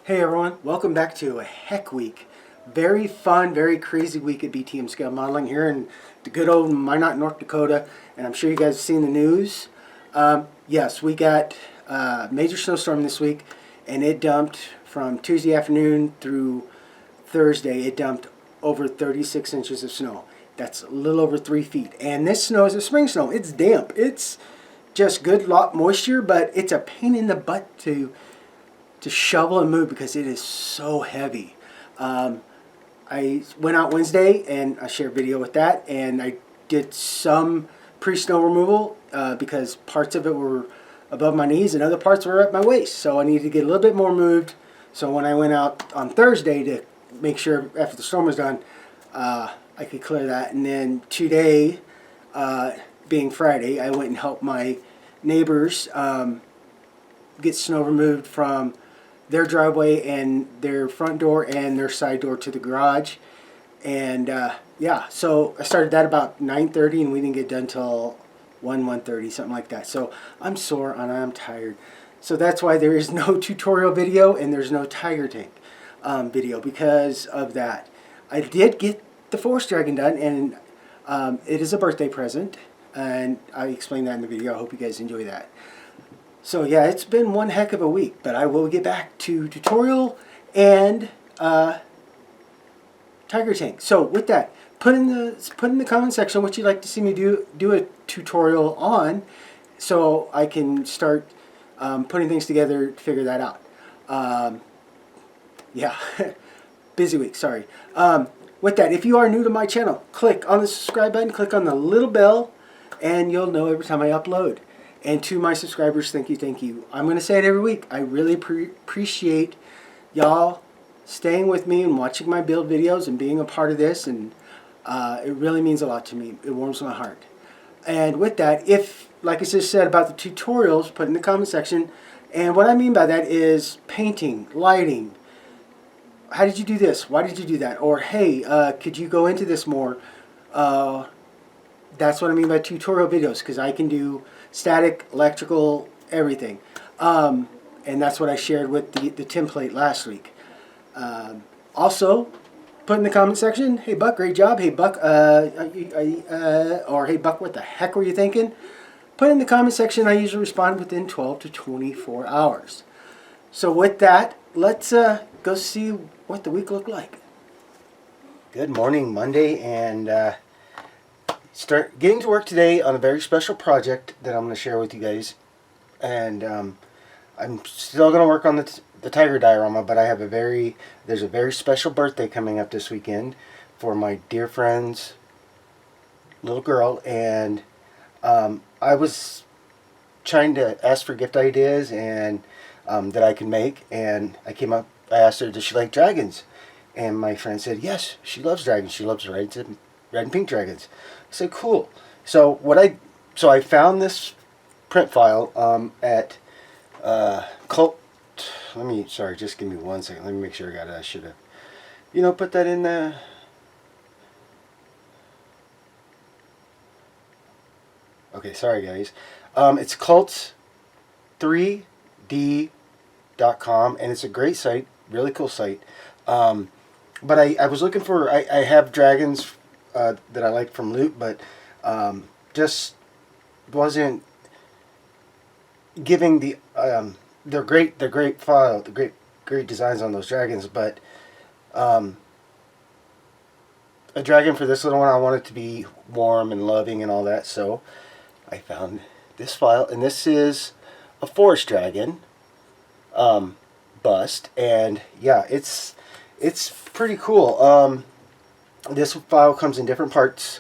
Hey everyone, welcome back to a heck week. Very fun, very crazy week at BTM Scale Modeling here in the good old Minot, North Dakota, and I'm sure you guys have seen the news. Yes, we got a major snowstorm this week, and it dumped from Tuesday afternoon through Thursday. It dumped over 36 inches of snow. That's a little over 3 feet, and this snow is a spring snow. It's damp. It's just good lot moisture, but it's a pain in the butt to shovel and move because it is so heavy. I went out Wednesday and I shared a video with that, and I did some pre-snow removal because parts of it were above my knees and other parts were at my waist, so I needed to get a little bit more moved. So when I went out on Thursday to make sure after the storm was done I could clear that, and then today being Friday, I went and helped my neighbors get snow removed from their driveway and their front door and their side door to the garage. And yeah, so I started that about 9:30 and we didn't get done till 1:30, something like that. So I'm sore and I'm tired. So that's why there is no tutorial video and there's no tiger tank video because of that. I did get the forest dragon done, and it is a birthday present, and I explained that in the video. I hope you guys enjoy that. So yeah, it's been one heck of a week, but I will get back to tutorial and tiger tank. So with that, put in the comment section what you'd like to see me do a tutorial on, so I can start putting things together to figure that out. Yeah, busy week. Sorry. With that, if you are new to my channel, click on the subscribe button, click on the little bell, and you'll know every time I upload. And to my subscribers, thank you, thank you. I'm going to say it every week. I really appreciate y'all staying with me and watching my build videos and being a part of this. And it really means a lot to me. It warms my heart. And with that, if, like I just said about the tutorials, put in the comment section. And what I mean by that is painting, lighting. How did you do this? Why did you do that? Or, hey, could you go into this more? That's what I mean by tutorial videos, because I can do static, electrical, everything. And that's what I shared with the template last week. Also, put in the comment section, hey Buck, great job. Hey Buck, or hey Buck, what the heck were you thinking? Put in the comment section. I usually respond within 12 to 24 hours. So with that, let's go see what the week looked like. Good morning, Monday, and start getting to work today on a very special project that I'm going to share with you guys. And I'm still going to work on the tiger diorama, but I have there's a very special birthday coming up this weekend for my dear friend's little girl, and I was trying to ask for gift ideas and that I can make, and I I asked her, does she like dragons? And my friend said, yes, she loves dragons. She loves red and pink dragons. I said, cool. So I found this print file at Cult. Sorry, just give me 1 second. Let me make sure I got it. I should have, put that in the. Okay, sorry guys. It's cults3d.com, and it's a great site, really cool site. But I was looking for, I have dragons that I like from Loot, but just wasn't giving they're great file, the great designs on those dragons, but a dragon for this little one, I want it to be warm and loving and all that, so I found this file, and this is a forest dragon bust, and yeah, it's pretty cool. This file comes in different parts,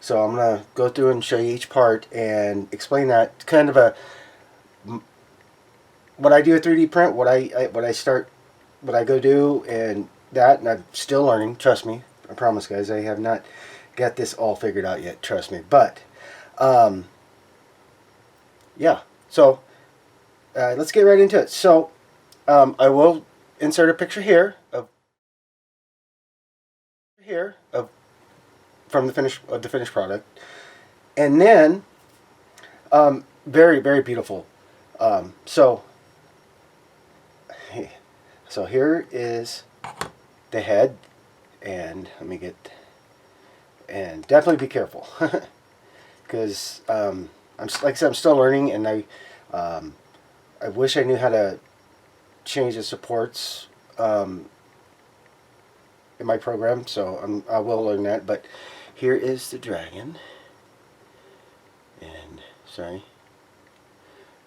so I'm gonna go through and show you each part and explain that. It's kind of what I do a 3D print, what I go do, and I'm still learning. Trust me, I promise, guys. I have not got this all figured out yet. Trust me, but yeah. So let's get right into it. So I will insert a picture here from the finished product, and then very, very beautiful. So So here is the head, and let me get, and definitely be careful, because like I said, I'm still learning, and I wish I knew how to change the supports in my program, so I will learn that. But here is the dragon, and sorry,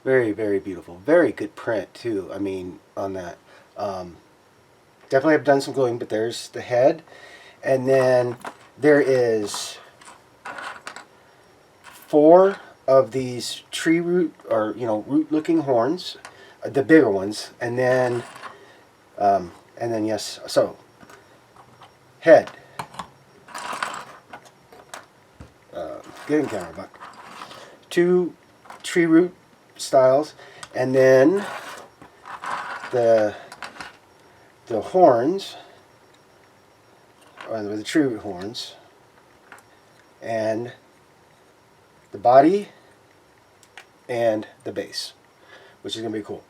very, very beautiful, very good print too. I mean, on that. Definitely have done some gluing, but there's the head. And then there is 4 of these tree root, or root looking horns, the bigger ones. And then yes, so head, getting camera back, 2 tree root styles, and then the horns, or the tree root horns, and the body, and the base, which is going to be cool.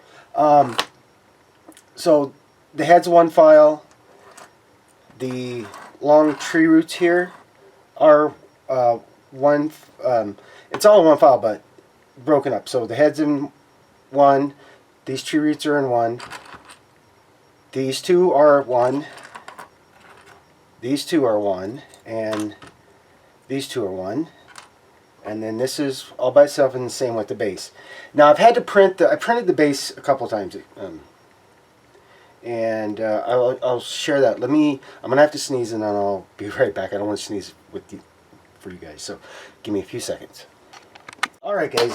So the head's one file. The long tree roots here are one. It's all in one file, but broken up. So the head's in one. These tree roots are in one. These 2 are one. These 2 are one, and these 2 are one. And then this is all by itself, and the same with the base. Now I've had to print I printed the base a couple times, and I'll share that. I'm gonna have to sneeze, and then I'll be right back. I don't want to sneeze for you guys, so give me a few seconds. All right, guys.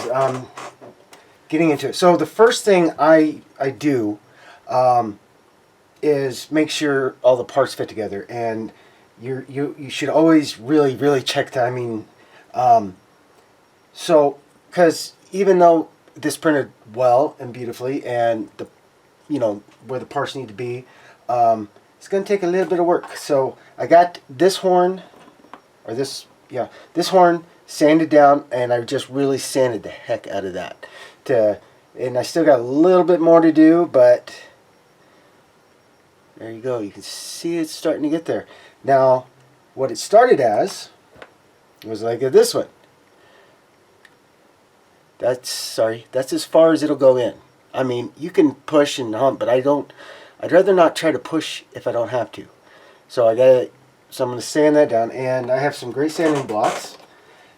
Getting into it. So the first thing I do is make sure all the parts fit together, and you should always really check that. I mean, so because even though this printed well and beautifully, and the where the parts need to be, it's going to take a little bit of work. So I got this horn, or this horn sanded down, and I just really sanded the heck out of that. And I still got a little bit more to do, but there you go. You can see it's starting to get there. Now, what it started as was like this one. That's as far as it'll go in. I mean, you can push and hump, but I'd rather not try to push if I don't have to. So I'm going to sand that down, and I have some great sanding blocks.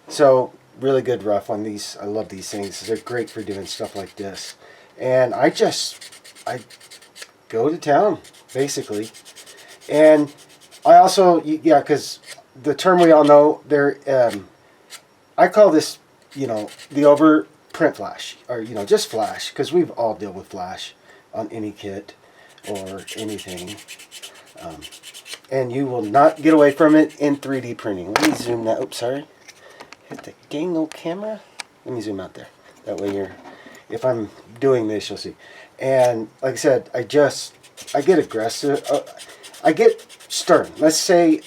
So really good rough on these. I love these things. They're great for doing stuff like this. And I go to town, basically. And I also, because the term we all know, I call this, the over print flash, or, just flash, because we've all dealt with flash on any kit or anything. And you will not get away from it in 3D printing. Let me zoom that. Oops, sorry. Hit the dang old camera. Let me zoom out there. That way if I'm doing this, you'll see. And like I said, I get aggressive. I get stern. Let's say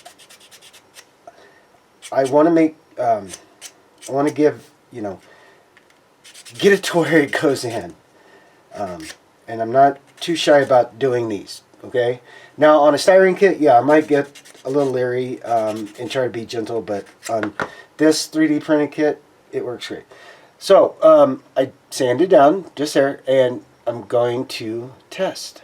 I want to make, I want to give, get it to where it goes in. And I'm not too shy about doing these, okay? Now, on a styrene kit, I might get a little leery and try to be gentle, but on this 3D printed kit, it works great. So, I sanded down just there, and I'm going to test.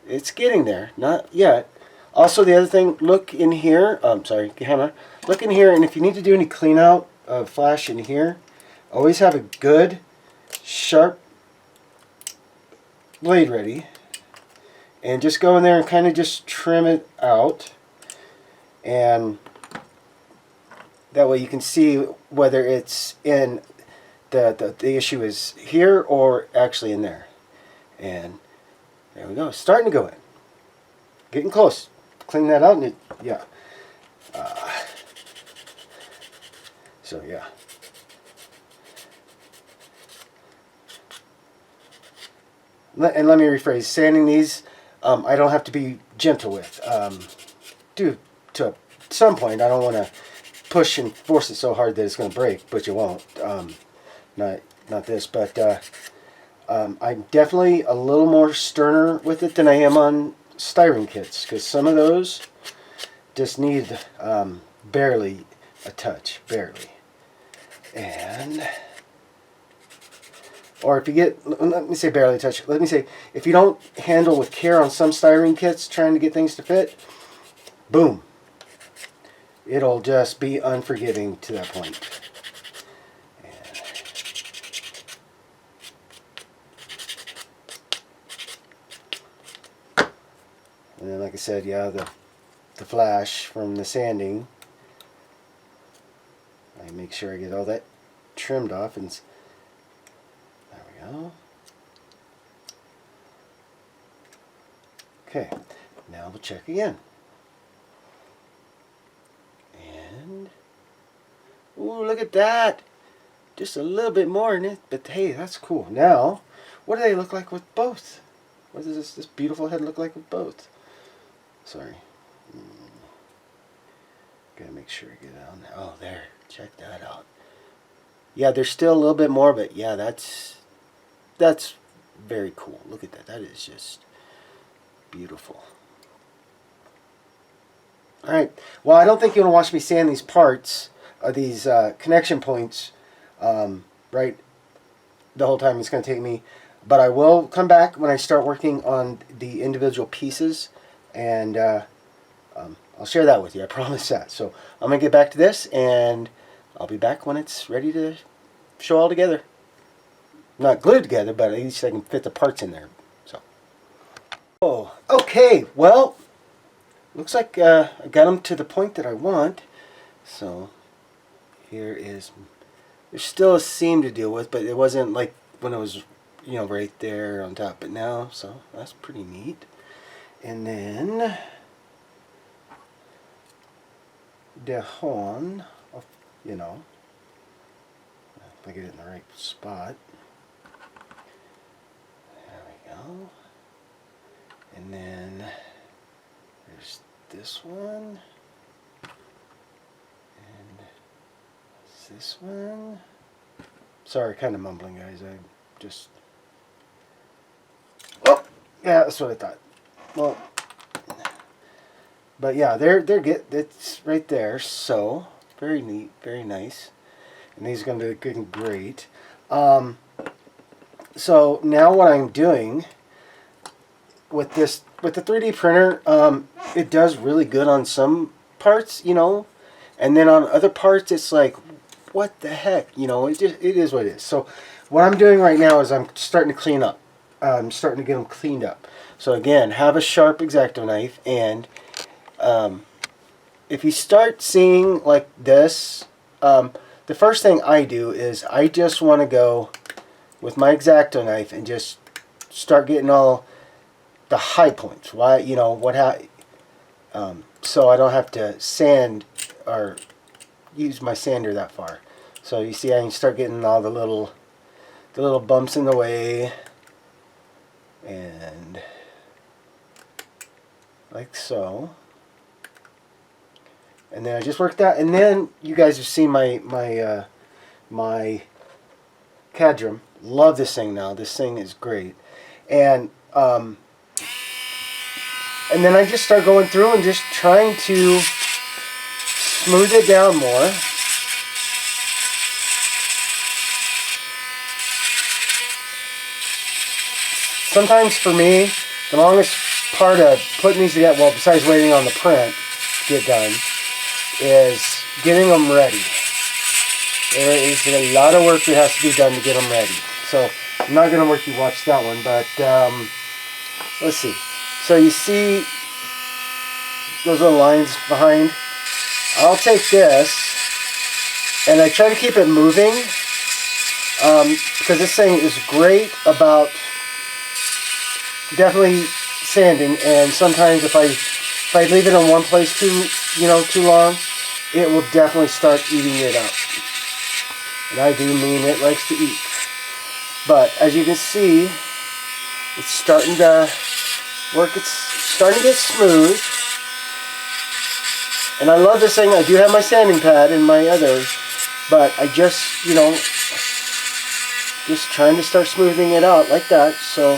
It's getting there, not yet. Also, the other thing, look in here. Sorry, camera. Look in here, and if you need to do any clean out of flash in here, always have a good, sharp blade ready. And just go in there and kind of just trim it out. And that way you can see whether it's in the issue is here or actually in there. And there we go. Starting to go in. Getting close. Clean that out, and so yeah. And let me rephrase. Sanding these, I don't have to be gentle with. To some point, I don't want to push and force it so hard that it's going to break, but you won't. Not this, but I'm definitely a little more sterner with it than I am on styrene kits, because some of those just need barely a touch, barely. And, or if you get, let me say barely a touch, let me say, if you don't handle with care on some styrene kits trying to get things to fit, boom, it'll just be unforgiving to that point. And then, like I said, yeah, the flash from the sanding, I make sure I get all that trimmed off, and there we go. Okay, now we'll check again. And, ooh, look at that! Just a little bit more in it, but hey, that's cool. Now, what do they look like with both? What does this beautiful head look like with both? Sorry. Gotta make sure I get it on there. Oh, there. Check that out. Yeah, there's still a little bit more, but yeah, that's very cool. Look at that. That is just beautiful. Alright. Well, I don't think you're going to watch me sand these parts, these connection points, right, the whole time. It's going to take me. But I will come back when I start working on the individual pieces, and I'll share that with you. I promise that. So I'm going to get back to this, and I'll be back when it's ready to show all together. Not glued together, but at least I can fit the parts in there. So, oh, okay. Well, looks like I got them to the point that I want. So here is. There's still a seam to deal with, but it wasn't like when it was, you know, right there on top. But now, so that's pretty neat. And then the horn, you know, if I get it in the right spot. There we go. And then there's this one. And this one. Sorry, kind of mumbling, guys. I just. Oh, yeah, that's what I thought. Well, but yeah, they're good. It's right there. So very neat, very nice. And these are going to be good and great. So now what I'm doing with this, with the 3D printer, it does really good on some parts, you know, and then on other parts it's like, what the heck, you know, it is what it is. So what I'm doing right now is I'm starting to clean up. I'm starting to get them cleaned up. So again, have a sharp X-Acto knife, and if you start seeing like this, the first thing I do is I just want to go with my X-Acto knife and just start getting all the high points. Why, you know, so I don't have to sand or use my sander that far. So you see, I can start getting all the little bumps in the way, and like so. And then I just worked that, and then you guys have seen my Cadram. Love this thing now. This thing is great, and then I just start going through and just trying to smooth it down more. Sometimes for me, the longest part of putting these together, well, besides waiting on the print to get done, is getting them ready. There is a lot of work that has to be done to get them ready. So I'm not going to make you watch that one, but let's see. So you see those little lines behind? I'll take this, and I try to keep it moving, because this thing is great about definitely sanding, and sometimes if I leave it in one place too long, it will definitely start eating it up. And I do mean it likes to eat. But as you can see, it's starting to work. It's starting to get smooth. And I love this thing. I do have my sanding pad in my other, but I just, you know, just trying to start smoothing it out like that. So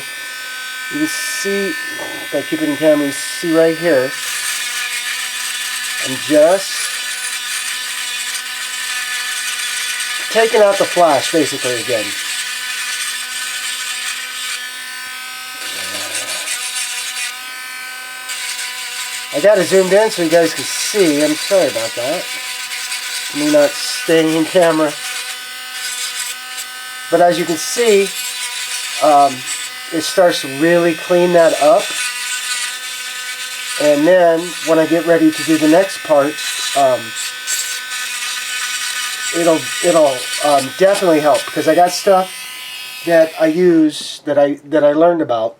you can see, if I keep it in camera, you see right here, I'm just taking out the flash basically again. I got it zoomed in so you guys can see. I'm sorry about that. Me not staying in camera. But as you can see, it starts to really clean that up. And then when I get ready to do the next part, it'll definitely help, because I got stuff that I use that I learned about.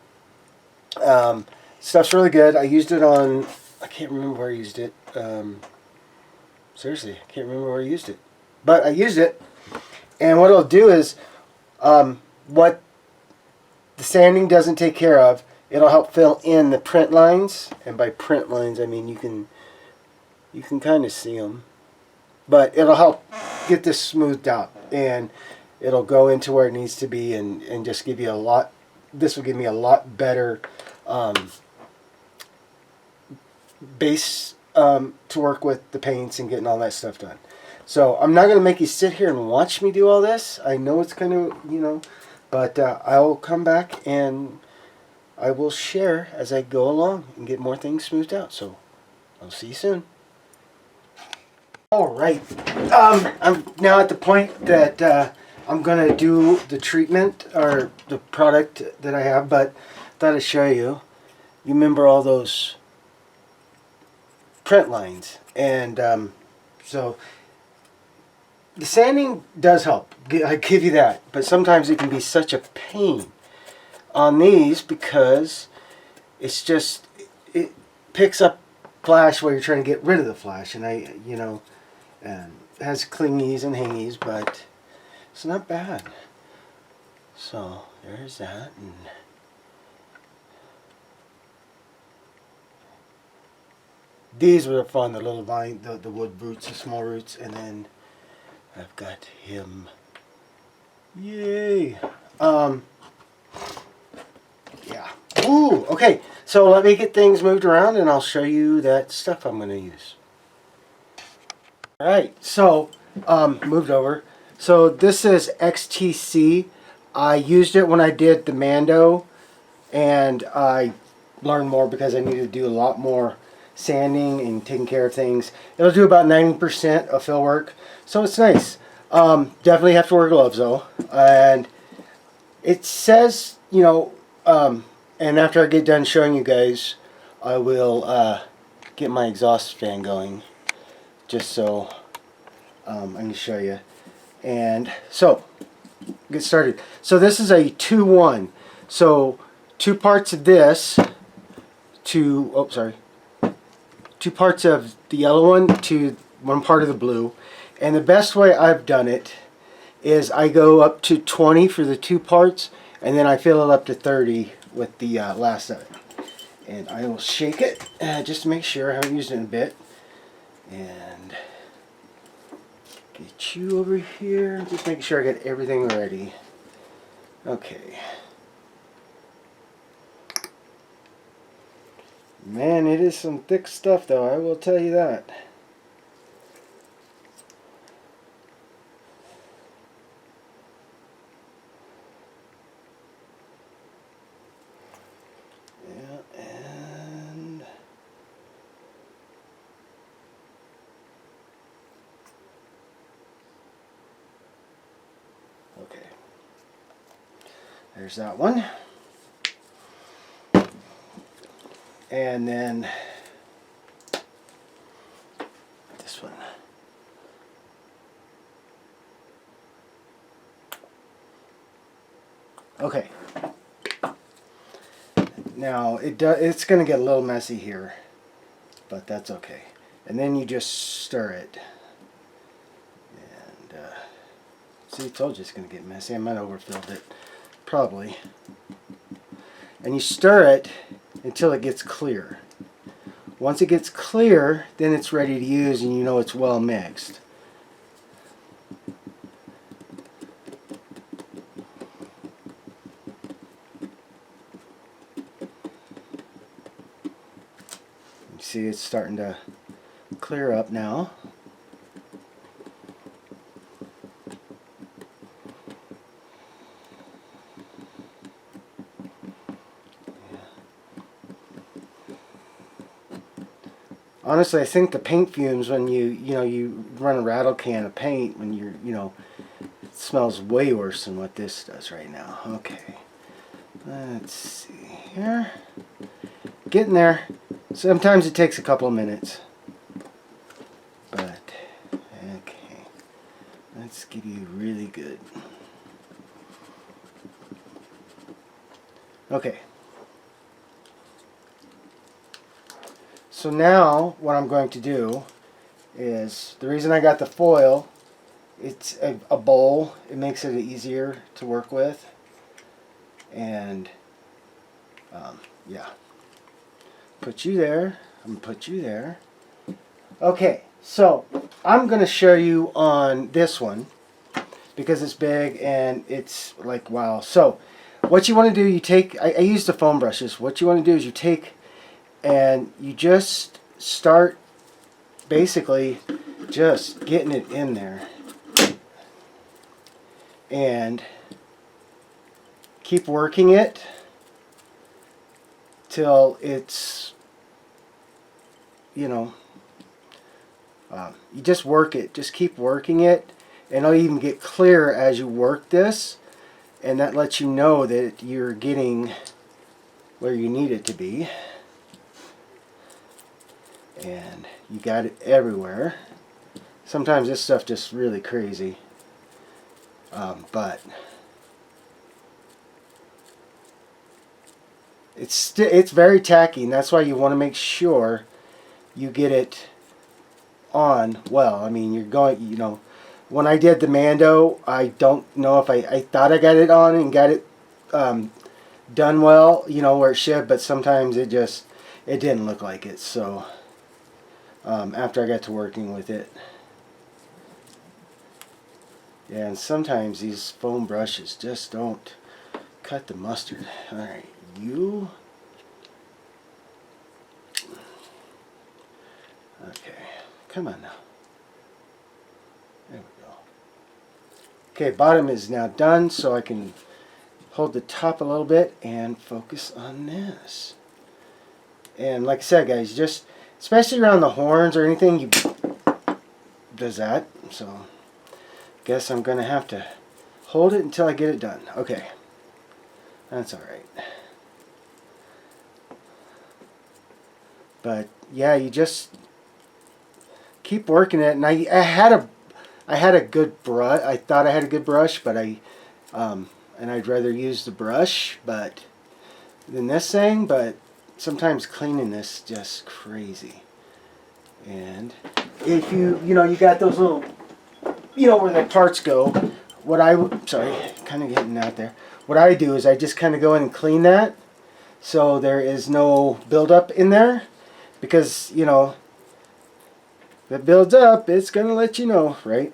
Stuff's really good. I used it on, I can't remember where I used it. Seriously, I can't remember where I used it. But I used it, and what it'll do is, what the sanding doesn't take care of, it'll help fill in the print lines. And by print lines, I mean you can kind of see them. But it'll help get this smoothed out, and it'll go into where it needs to be, and just give you a lot. This will give me a lot better base to work with the paints and getting all that stuff done. So I'm not going to make you sit here and watch me do all this. I know it's kind of, but I will come back and I will share as I go along and get more things smoothed out. So I'll see you soon. All right. I'm now at the point that I'm going to do the treatment or the product that I have, but I thought I'd show you. You remember all those print lines, and so the sanding does help, I give you that, but sometimes it can be such a pain on these, because it's just, it picks up flash while you're trying to get rid of the flash, and it has clingies and hangies, but it's not bad. So there's that. And these were fun, the little vine, the wood roots, the small roots, and then I've got him. Yay! Yeah. Ooh, okay. So let me get things moved around, and I'll show you that stuff I'm going to use. All right. So moved over. So this is XTC. I used it when I did the Mando, and I learned more because I needed to do a lot more sanding and taking care of things. It'll do about 90% of fill work, so it's nice. Definitely have to wear gloves though, and it says, and after I get done showing you guys, I will get my exhaust fan going, just so I can show you. And so get started. So this is a 2-1, so 2 parts of this to two parts of the yellow one to 1 part of the blue. And the best way I've done it is I go up to 20 for the 2 parts, and then I fill it up to 30 with the last of it. And I will shake it just to make sure. I haven't used it in a bit. And get you over here. Just make sure I get everything ready. Okay. Man, it is some thick stuff though, I will tell you that. Yeah, and okay. There's that one. And then this one. Okay. Now it's going to get a little messy here, but that's okay. And then you just stir it. And see, I told you it's going to get messy. I might have overfilled it, probably. And you stir it until it gets clear. Once it gets clear, then it's ready to use, and you know it's well mixed. see it's starting to clear up now. Honestly, I think the paint fumes when you run a rattle can of paint when it smells way worse than what this does right now. Okay, let's see here. Getting there. Sometimes it takes a couple of minutes, but okay. Let's get you really good. Okay. So now what I'm going to do is, the reason I got the foil, it's a bowl. It makes it easier to work with. And yeah. Put you there. I'm going to put you there. Okay, so I'm going to show you on this one because it's big and it's like, wow. So what you want to do, you take, I use the foam brushes. What you want to do is you take and you just start basically just getting it in there. And keep working it till it's, you just work it. Just keep working it. And it'll even get clearer as you work this. And that lets you know that you're getting where you need it to be. And you got it everywhere. Sometimes this stuff just really crazy, but it's very tacky, and that's why you want to make sure you get it on well. I mean, you're going, when I did the Mando, I don't know if I thought I got it on and got it done well, where it should, but sometimes it didn't look like it. So after I got to working with it. Yeah, and sometimes these foam brushes just don't cut the mustard. Alright, you. Okay, come on now. There we go. Okay, bottom is now done, so I can hold the top a little bit and focus on this. And like I said, guys, just especially around the horns or anything, you does that. So guess I'm gonna have to hold it until I get it done. Okay, that's all right. But yeah, you just keep working it. And I had a good brush. I thought I had a good brush, but and I'd rather use the brush, than this thing. But sometimes cleaning this is just crazy. And if you got those little, where the parts go, kind of getting out there. What I do is I just kind of go in and clean that so there is no buildup in there, because, if it builds up, it's going to let you know, right?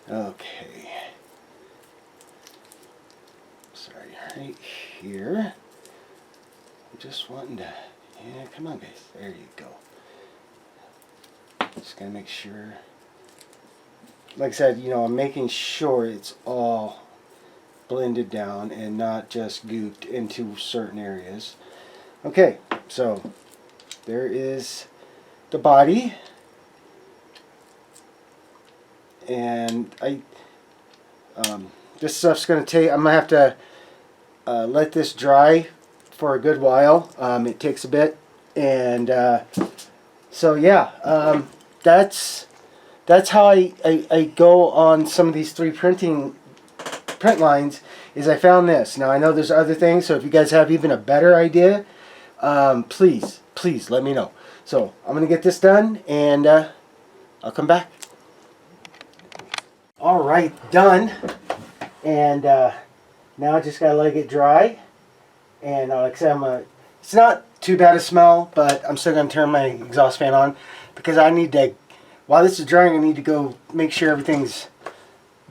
Okay. Sorry, right here. I'm just wanting to, yeah, come on, guys. There you go. Just got to make sure. Like I said, I'm making sure it's all blended down and not just gooped into certain areas. Okay, so there is the body. And this stuff's going to take, I'm going to have to let this dry for a good while. It takes a bit. And so yeah, that's how I go on some of these 3 print lines, is I found this. Now I know there's other things, so if you guys have even a better idea, please let me know. So I'm going to get this done, and I'll come back. Alright, done. And now I just got to let it dry. And like I said, it's not too bad a smell, but I'm still going to turn my exhaust fan on, because I need to, while this is drying, I need to go make sure everything's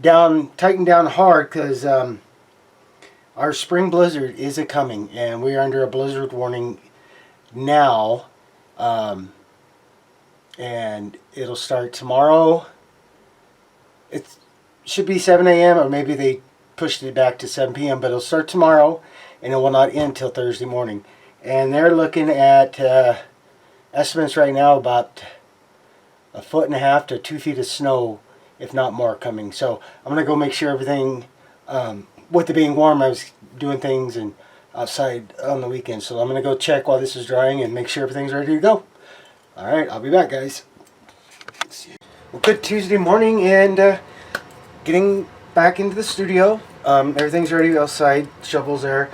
tightened down hard, because our spring blizzard is coming, and we are under a blizzard warning now. And it'll start tomorrow. It should be 7 a.m. or maybe they pushed it back to 7 p.m. But it'll start tomorrow, and it will not end till Thursday morning. And they're looking at estimates right now about 1.5 to 2 feet of snow, if not more, coming. So I'm gonna go make sure everything. With it being warm, I was doing things and outside on the weekend. So I'm gonna go check while this is drying and make sure everything's ready to go. All right, I'll be back, guys. Well, good Tuesday morning, and getting back into the studio. Everything's ready outside. Shovels there.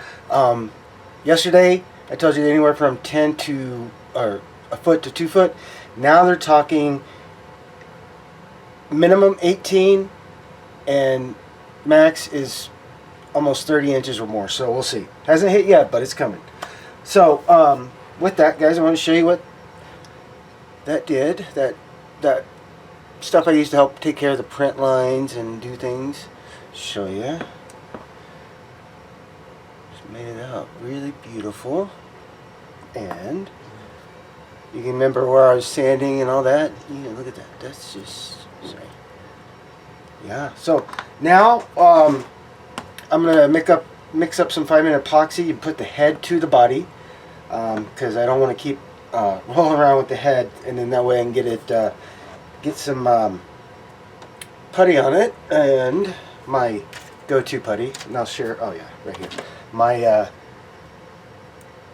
Yesterday, I told you anywhere from 10 to or a foot to 2 foot. Now they're talking minimum 18, and max is almost 30 inches or more. So we'll see. Hasn't hit yet, but it's coming. So with that, guys, I want to show you what that did. That stuff I used to help take care of the print lines and do things. Show you. Just made it out really beautiful. And you can remember where I was sanding and all that. Yeah, look at that. That's just sorry. Yeah. So now I'm gonna mix up some 5-minute epoxy and put the head to the body because I don't want to keep rolling around with the head, and then that way I can get some putty on it, and my go-to putty, and I'll share. Oh yeah, right here. My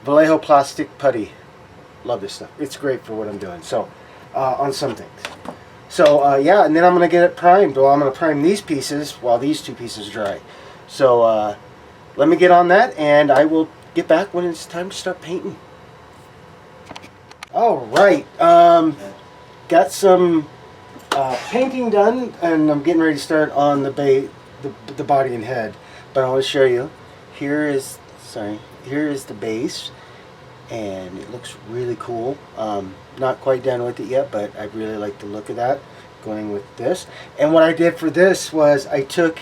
Vallejo plastic putty. Love this stuff. It's great for what I'm doing. So on some things. So yeah, and then I'm gonna get it primed. Well, I'm gonna prime these pieces while these two pieces dry. So let me get on that, and I will get back when it's time to start painting. All right, got some painting done, and I'm getting ready to start on the body and head. But I want to show you. Here is the base, and it looks really cool. Not quite done with it yet, but I really like the look of that. Going with this, and what I did for this was I took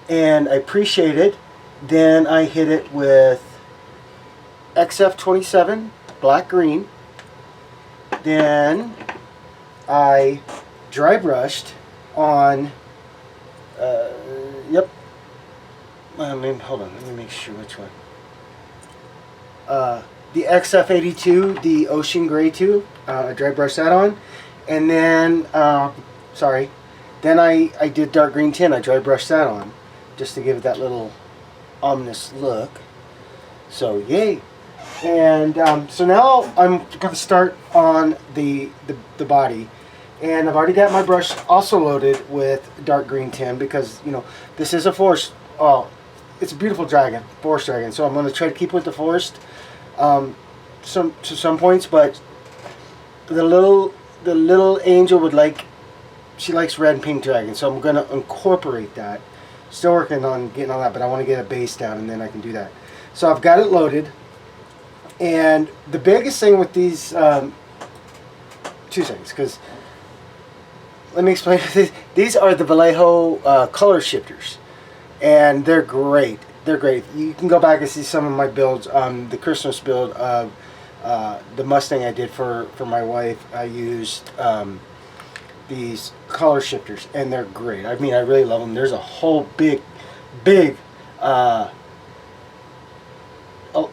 and I pre-shaded, then I hit it with XF27 black green. Then I dry brushed on, yep, hold on, let me make sure which one. The XF82, the Ocean Gray 2, I dry brushed that on. And then, then I did dark green tin, I dry brushed that on, just to give it that little ominous look. So, yay. And so now I'm going to start on the body, and I've already got my brush also loaded with dark green tin because this is a forest. It's a beautiful forest dragon. So I'm going to try to keep with the forest to some points, but the little angel she likes red and pink dragon. So I'm going to incorporate that. Still working on getting all that, but I want to get a base down, and then I can do that. So I've got it loaded. And the biggest thing with these, 2 seconds, because let me explain. These are the Vallejo color shifters, and they're great. They're great. You can go back and see some of my builds. The Christmas build of the Mustang I did for my wife. I used these color shifters, and they're great. I mean, I really love them. There's a whole big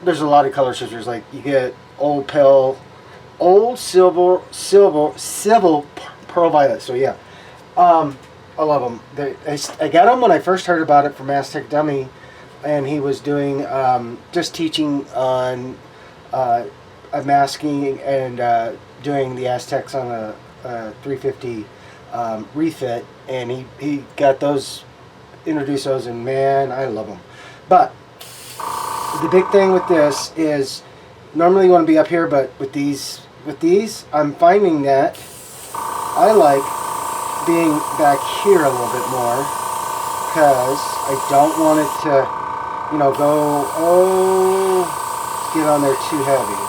there's a lot of color shifters. Like you get old pale, old silver, pearl violet. So yeah, I love them. I got them when I first heard about it from Aztec Dummy, and he was doing just teaching on masking and doing the Aztecs on a 350 refit, and he got those, introduced those, and man, I love them. But the big thing with this is normally you want to be up here, but with these I'm finding that I like being back here a little bit more because I don't want it to get on there too heavy.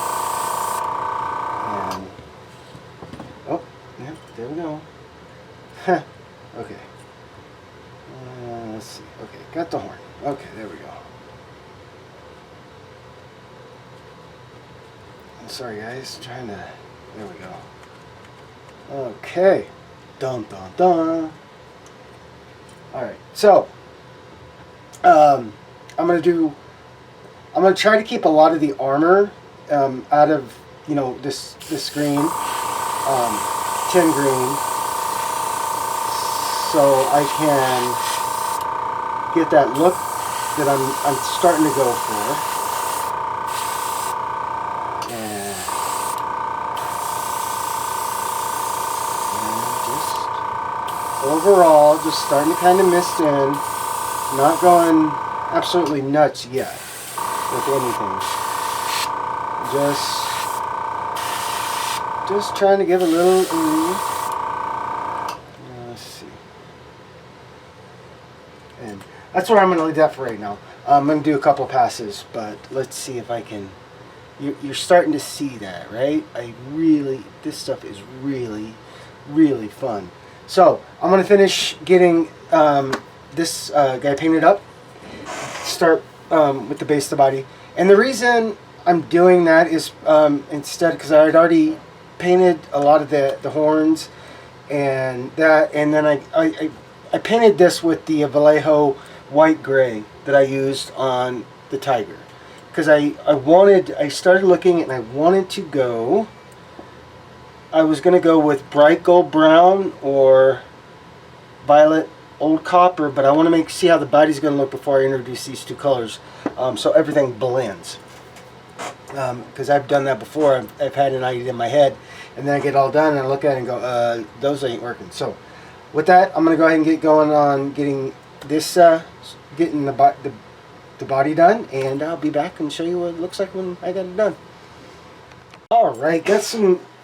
And yeah, there we go. Okay, let's see. Okay, got the horn. Okay, there we go. Sorry guys, trying to There we go. Okay. Dun dun dun. Alright, so I'm gonna try to keep a lot of the armor out of this green, tin green, so I can get that look that I'm starting to go for. And just overall, just starting to kind of mist in, not going absolutely nuts yet with anything. Just trying to give a little. Let's see. And that's where I'm going to leave that for right now. I'm going to do a couple passes, but let's see if I can. You're starting to see that, right? This stuff is really, really fun. So I'm going to finish getting this guy painted up. Start with the base of the body. And the reason I'm doing that is instead, because I had already painted a lot of the horns and that, and then I painted this with the Vallejo white gray that I used on the tiger. Because I started looking and I wanted to go, I was going to go with bright gold brown or violet old copper, but I want to see how the body's going to look before I introduce these two colors, so everything blends. Because I've done that before. I've had an idea in my head, and then I get all done and I look at it and go, those ain't working. So with that, I'm going to go ahead and get going on getting this, getting the body done, and I'll be back and show you what it looks like when I got it done. Alright,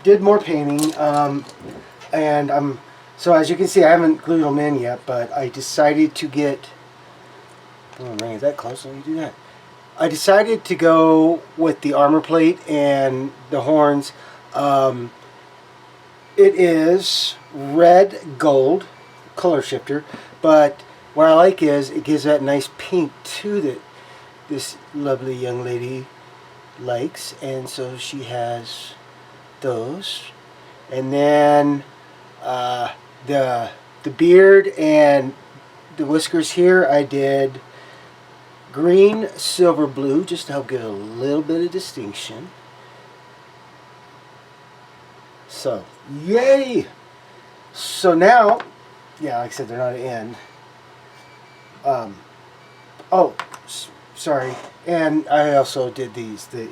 did more painting, and so as you can see, I haven't glued them in yet, but I decided to get, oh man, is that close? Let me do that. I decided to go with the armor plate and the horns. It is red gold, color shifter, but what I like is it gives that nice pink too that this lovely young lady likes, and so she has those. And then the beard and the whiskers here I did green, silver, blue, just to help give it a little bit of distinction. So yay! So now, yeah, like I said, they're not in. Oh, sorry. And I also did these, the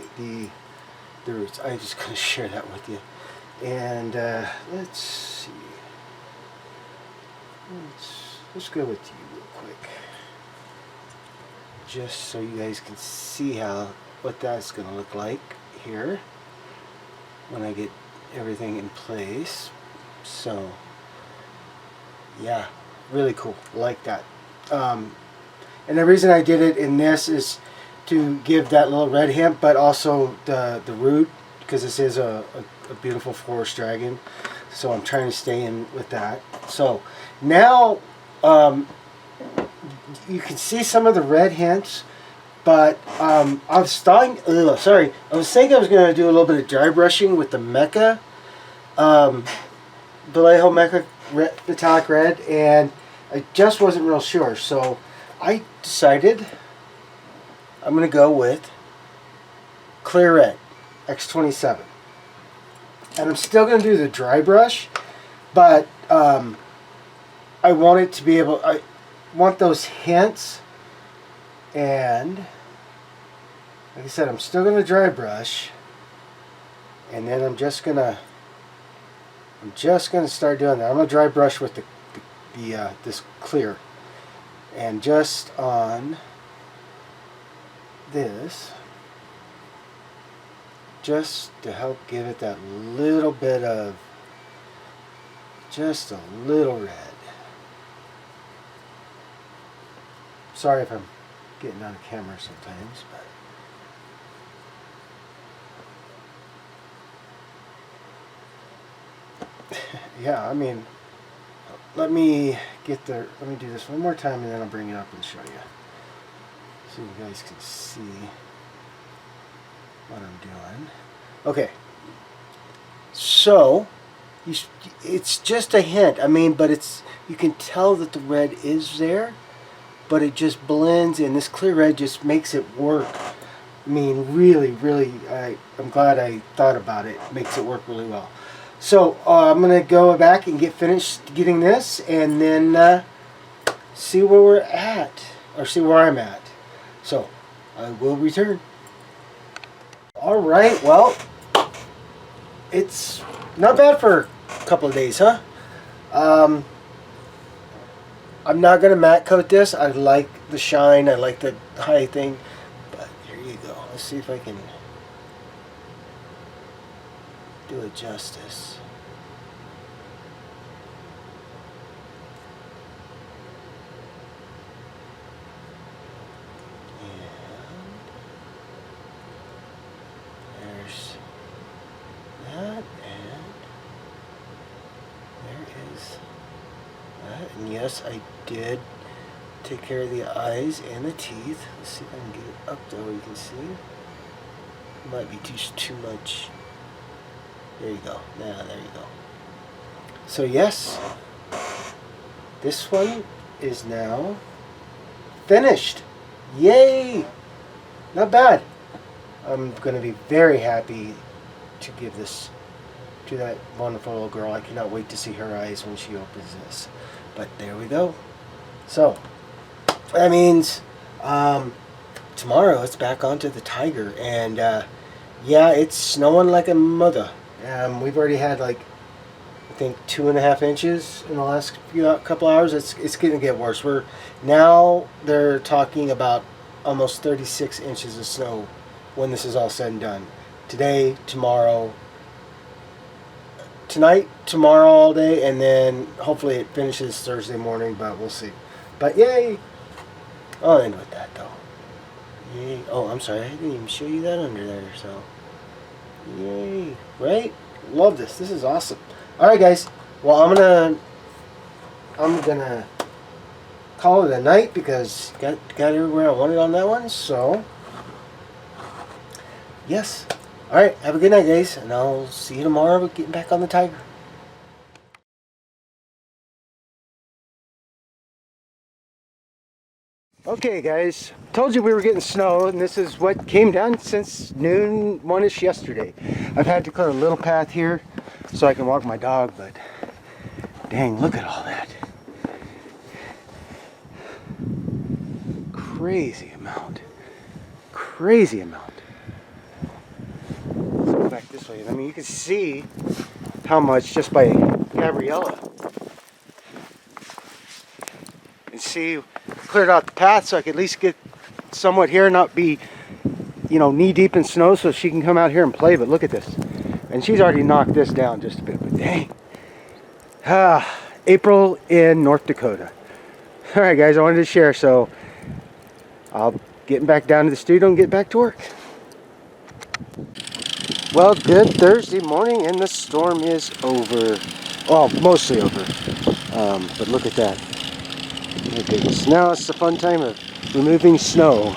roots. I'm just going to share that with you. And let's see. Let's go with you real quick. Just so you guys can see what that's going to look like here when I get everything in place. So, yeah, really cool. Like that. And the reason I did it in this is to give that little red hint, but also the root, because this is a beautiful forest dragon. So I'm trying to stay in with that. So now you can see some of the red hints, but I was thinking I was going to do a little bit of dry brushing with the Mecha, Vallejo Mecha metallic red, and I just wasn't real sure. So I decided I'm going to go with clear red, X27. And I'm still going to do the dry brush, but I want it to be able, I want those hints, and like I said, I'm still going to dry brush, and then I'm just going to start doing that. I'm going to dry brush with this clear, and just on this, just to help give it that little bit of, just a little red. Sorry if I'm getting out of camera sometimes, but yeah, I mean, let me do this one more time and then I'll bring it up and show you, so you guys can see what I'm doing. Okay, So, it's just a hint. I mean, but you can tell that the red is there, but it just blends in. This clear red just makes it work. I mean, really, really, I'm glad I thought about it. It makes it work really well. So, I'm going to go back and get finished getting this, and then see where we're at, or see where I'm at. So, I will return. All right, well, it's not bad for a couple of days, huh? I'm not going to matte coat this. I like the shine. I like the high thing. But here you go. Let's see if I can do it justice. And there's that, and there is that. And yes, I did take care of the eyes and the teeth. Let's see if I can get it up though. You can see. Might be too much. There you go. Now there you go. So yes, this one is now finished. Yay! Not bad. I'm gonna be very happy to give this to that wonderful little girl. I cannot wait to see her eyes when she opens this. But there we go. So that means tomorrow it's back onto the Tiger, and yeah, it's snowing like a mother. We've already had like I think 2.5 inches in the last couple hours. It's going to get worse. They're talking about almost 36 inches of snow when this is all said and done. Today, tomorrow, tonight, tomorrow all day, and then hopefully it finishes Thursday morning, but we'll see. But yay! I'll end with that though. Yay. Oh, I'm sorry, I didn't even show you that under there, so. Yay. Right? Love this. This is awesome. Alright guys. Well, I'm gonna call it a night because got everywhere I wanted on that one, so yes. Alright, have a good night guys, and I'll see you tomorrow with getting back on the Tiger. Okay guys, told you we were getting snow, and this is what came down since noon one-ish yesterday. I've had to clear a little path here so I can walk my dog, but dang, look at all that. Crazy amount. Crazy amount. Let's go back this way. I mean, you can see how much just by Gabriella. And see, cleared out the path so I could at least get somewhat here, not be, knee deep in snow, so she can come out here and play. But look at this. And she's already knocked this down just a bit, but dang. April in North Dakota. All right, guys, I wanted to share, so I'll get back down to the studio and get back to work. Well, good Thursday morning, and the storm is over. Well, mostly over. But look at that. My goodness. Now it's the fun time of removing snow.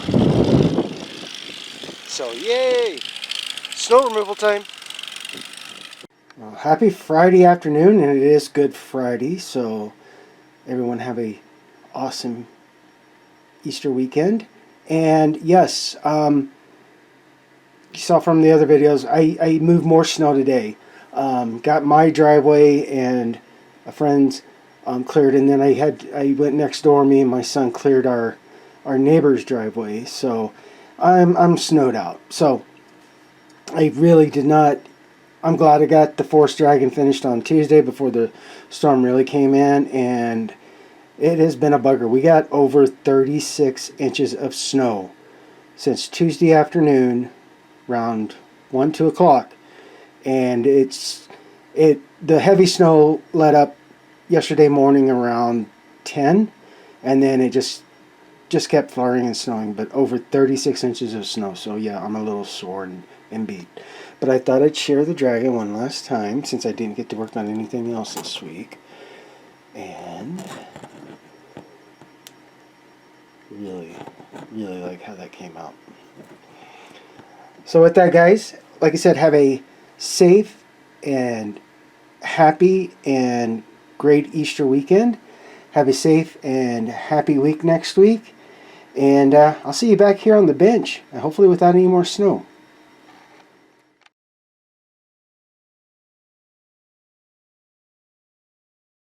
So, yay! Snow removal time. Well, happy Friday afternoon, and it is Good Friday, so everyone have a awesome Easter weekend. And yes, you saw from the other videos, I moved more snow today. Got my driveway and a friend's cleared, and then I went next door. Me and my son cleared our neighbor's driveway, so I'm snowed out. So I really did not. I'm glad I got the Forest Dragon finished on Tuesday before the storm really came in, and it has been a bugger. We got over 36 inches of snow since Tuesday afternoon, around 2 o'clock, and the heavy snow let up yesterday morning around 10, and then it just kept flurrying and snowing, but over 36 inches of snow. So yeah, I'm a little sore and beat. But I thought I'd share the Dragon one last time since I didn't get to work on anything else this week. And really, really like how that came out. So with that, guys, like I said, have a safe and happy and great Easter weekend. Have a safe and happy week next week. And I'll see you back here on the bench, hopefully without any more snow.